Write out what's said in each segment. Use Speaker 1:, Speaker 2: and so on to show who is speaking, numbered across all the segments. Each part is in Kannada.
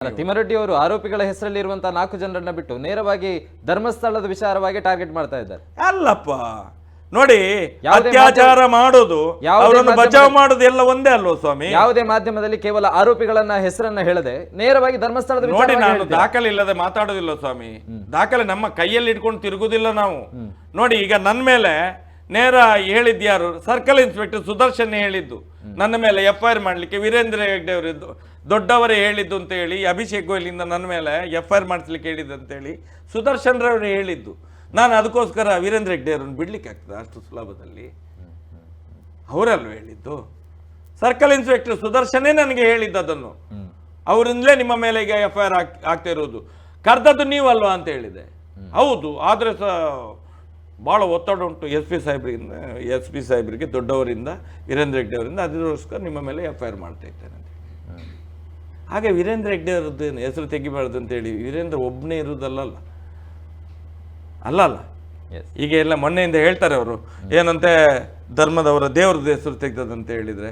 Speaker 1: ತಿಮ್ಮಾರೆಡ್ಡಿ ಅವರು ಆರೋಪಿಗಳ ಹೆಸರಲ್ಲಿ ಇರುವಂತಹ 4 ಜನರನ್ನ ಬಿಟ್ಟು ನೇರವಾಗಿ ಧರ್ಮಸ್ಥಳದ ವಿಚಾರವಾಗಿ ಟಾರ್ಗೆಟ್ ಮಾಡ್ತಾ ಇದ್ದಾರೆ.
Speaker 2: ಅಲ್ಲಪ್ಪ ನೋಡಿ, ಅತ್ಯಾಚಾರ ಮಾಡೋದು ಅವರನ್ನು ಬಚಾವ್ ಮಾಡೋದು ಎಲ್ಲ ಒಂದೇ ಅಲ್ವೋ ಸ್ವಾಮಿ.
Speaker 1: ಯಾವುದೇ ಮಾಧ್ಯಮದಲ್ಲಿ ಕೇವಲ ಆರೋಪಿಗಳನ್ನ ಹೆಸರನ್ನ ಹೇಳದೆ ನೇರವಾಗಿ ಧರ್ಮಸ್ಥಳದ
Speaker 2: ನೋಡಿ, ನಾನು ದಾಖಲೆ ಇಲ್ಲದೆ ಮಾತಾಡೋದಿಲ್ಲ ಸ್ವಾಮಿ. ದಾಖಲೆ ನಮ್ಮ ಕೈಯಲ್ಲಿ ಇಟ್ಕೊಂಡು ತಿರುಗುದಿಲ್ಲ ನಾವು. ನೋಡಿ, ಈಗ ನನ್ನ ಮೇಲೆ ನೇರ ಹೇಳಿದ್ಯಾರು? ಸರ್ಕಲ್ ಇನ್ಸ್ಪೆಕ್ಟರ್ ಸುದರ್ಶನ್ ಹೇಳಿದ್ದು ನನ್ನ ಮೇಲೆ FIR ಮಾಡ್ಲಿಕ್ಕೆ. ವೀರೇಂದ್ರ ಹೆಗ್ಡೆ ಅವರಿದ್ದು ದೊಡ್ಡವರೇ ಹೇಳಿದ್ದು ಅಂತ ಹೇಳಿ, ಅಭಿಷೇಕ್ ಗೋಯಲಿಂದ ನನ್ನ ಮೇಲೆ FIR ಮಾಡಿಸ್ಲಿಕ್ಕೆ ಹೇಳಿದ್ದು ಅಂತೇಳಿ ಸುದರ್ಶನ್ ರವರು ಹೇಳಿದ್ದು. ನಾನು ಅದಕ್ಕೋಸ್ಕರ ವೀರೇಂದ್ರ ಹೆಗ್ಡೆ ಅವರನ್ನು ಬಿಡ್ಲಿಕ್ಕೆ ಆಗ್ತದೆ ಅಷ್ಟು ಸುಲಭದಲ್ಲಿ? ಅವರಲ್ವ ಹೇಳಿದ್ದು? ಸರ್ಕಲ್ ಇನ್ಸ್ಪೆಕ್ಟರ್ ಸುದರ್ಶನೇ ನನಗೆ ಹೇಳಿದ್ದು ಅದನ್ನು. ಅವರಿಂದಲೇ ನಿಮ್ಮ ಮೇಲೆ ಈಗ FIR ಆಗ್ತಾ ಇರೋದು. ಕರ್ದದ್ದು ನೀವಲ್ವಾ ಅಂತ ಹೇಳಿದೆ. ಹೌದು, ಆದರೆ ಸಹ ಭಾಳ ಒತ್ತಡ ಉಂಟು SP ಸಾಹೇಬರಿಗೆ ದೊಡ್ಡವರಿಂದ, ವೀರೇಂದ್ರ ಹೆಗ್ಡೆ ಅವರಿಂದ. ಅದಕ್ಕೋಸ್ಕರ ನಿಮ್ಮ ಮೇಲೆ FIR ಮಾಡ್ತಾ ಇದ್ದೇನೆ ಅಂತ. ಹಾಗೆ ವೀರೇಂದ್ರ ಹೆಗ್ಡೆ ಅವರದ್ದು ಹೆಸರು ತೆಗಿಬಾರ್ದು ಅಂತೇಳಿ ವೀರೇಂದ್ರ ಒಬ್ಬನೇ ಇರುವುದಲ್ಲ ಅಲ್ಲ. ಈಗ ಎಲ್ಲ ಮೊನ್ನೆಯಿಂದ ಹೇಳ್ತಾರೆ ಅವರು ಏನಂತೆ, ಧರ್ಮದವರ ದೇವ್ರದ್ದು ಹೆಸರು ತೆಗ್ದದಂತ ಹೇಳಿದರೆ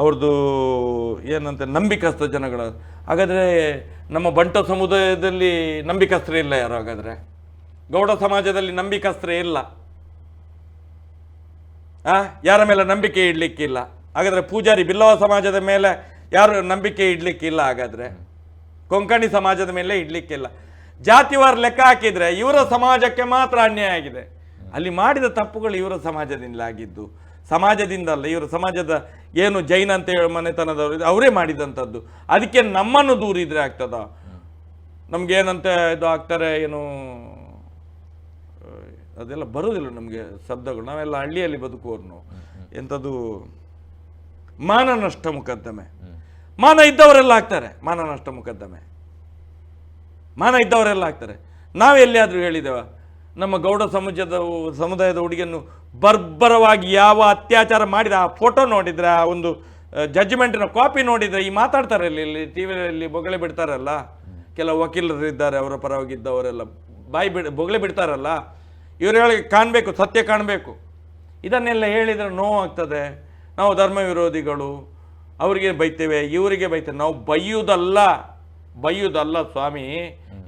Speaker 2: ಅವ್ರದ್ದು ಏನಂತೆ ನಂಬಿಕಸ್ಥ ಜನಗಳ. ಹಾಗಾದರೆ ನಮ್ಮ ಬಂಟ ಸಮುದಾಯದಲ್ಲಿ ನಂಬಿಕಸ್ಥರೇ ಇಲ್ಲ ಯಾರು? ಹಾಗಾದರೆ ಗೌಡ ಸಮಾಜದಲ್ಲಿ ನಂಬಿಕಸ್ಥರೇ ಇಲ್ಲ, ಯಾರ ಮೇಲೆ ನಂಬಿಕೆ ಇಡ್ಲಿಕ್ಕಿಲ್ಲ. ಹಾಗಾದರೆ ಪೂಜಾರಿ ಬಿಲ್ಲವ ಸಮಾಜದ ಮೇಲೆ ಯಾರು ನಂಬಿಕೆ ಇಡ್ಲಿಕ್ಕಿಲ್ಲ. ಹಾಗಾದರೆ ಕೊಂಕಣಿ ಸಮಾಜದ ಮೇಲೆ ಇಡ್ಲಿಕ್ಕಿಲ್ಲ. ಜಾತಿವಾರ ಲೆಕ್ಕ ಹಾಕಿದರೆ ಇವರ ಸಮಾಜಕ್ಕೆ ಮಾತ್ರ ಅನ್ಯಾಯ ಆಗಿದೆ. ಅಲ್ಲಿ ಮಾಡಿದ ತಪ್ಪುಗಳು ಇವರ ಸಮಾಜದಿಂದ ಆಗಿದ್ದು, ಸಮಾಜದಿಂದ ಅಲ್ಲ. ಇವರ ಸಮಾಜದ ಏನು ಜೈನ ಅಂತ ಹೇಳಿ ಮನೆತನದವರು ಅವರೇ ಮಾಡಿದಂಥದ್ದು. ಅದಕ್ಕೆ ನಮ್ಮನ್ನು ದೂರಿದ್ರೆ ಆಗ್ತದ? ನಮ್ಗೇನಂತ ಇದು ಆಗ್ತಾರೆ ಏನು, ಅದೆಲ್ಲ ಬರುವುದಿಲ್ಲ ನಮಗೆ ಶಬ್ದಗಳು. ನಾವೆಲ್ಲ ಹಳ್ಳಿಯಲ್ಲಿ ಬದುಕುವವರು ನಾವು. ಎಂಥದ್ದು ಮಾನ ನಷ್ಟ ಮೊಕದ್ದಮೆ. ಮಾನ ಇದ್ದವರೆಲ್ಲ ಆಗ್ತಾರೆ ಮಾನ ನಷ್ಟ ಮೊಕದ್ದಮೆ. ಮಾನ ಇದ್ದವರೆಲ್ಲ ಆಗ್ತಾರೆ. ನಾವೆಲ್ಲಿಯಾದರೂ ಹೇಳಿದ್ದೇವ ನಮ್ಮ ಗೌಡ ಸಮುದಾಯದ ಹುಡುಗಿಯನ್ನು ಬರ್ಬರವಾಗಿ ಯಾವ ಅತ್ಯಾಚಾರ ಮಾಡಿದ ಆ ಫೋಟೋ ನೋಡಿದ್ರೆ, ಆ ಒಂದು ಜಡ್ಜ್ಮೆಂಟಿನ ಕಾಪಿ ನೋಡಿದರೆ ಈ ಮಾತಾಡ್ತಾರೆ ಇಲ್ಲಿ ಟಿವಿಯಲ್ಲಿ ಬೊಗಳೆ ಬಿಡ್ತಾರಲ್ಲ, ಕೆಲವು ವಕೀಲರು ಇದ್ದಾರೆ ಅವರ ಪರವಾಗಿದ್ದವರೆಲ್ಲ ಬೊಗಳೆ ಬಿಡ್ತಾರಲ್ಲ. ಇವರು ಹೇಳಿ ಕಾಣಬೇಕು, ಸತ್ಯ ಕಾಣಬೇಕು. ಇದನ್ನೆಲ್ಲ ಹೇಳಿದರೆ ನೋವಾಗ್ತದೆ. ನಾವು ಧರ್ಮ ವಿರೋಧಿಗಳು, ಅವರಿಗೆ ಬೈತೇವೆ, ಇವರಿಗೆ ಬೈತೇವೆ. ನಾವು ಬೈಯುವುದಲ್ಲ ಸ್ವಾಮಿ.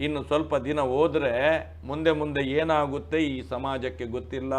Speaker 2: ಇನ್ನು ಸ್ವಲ್ಪ ದಿನ ಹೋದರೆ ಮುಂದೆ ಏನಾಗುತ್ತೆ ಈ ಸಮಾಜಕ್ಕೆ ಗೊತ್ತಿಲ್ಲ.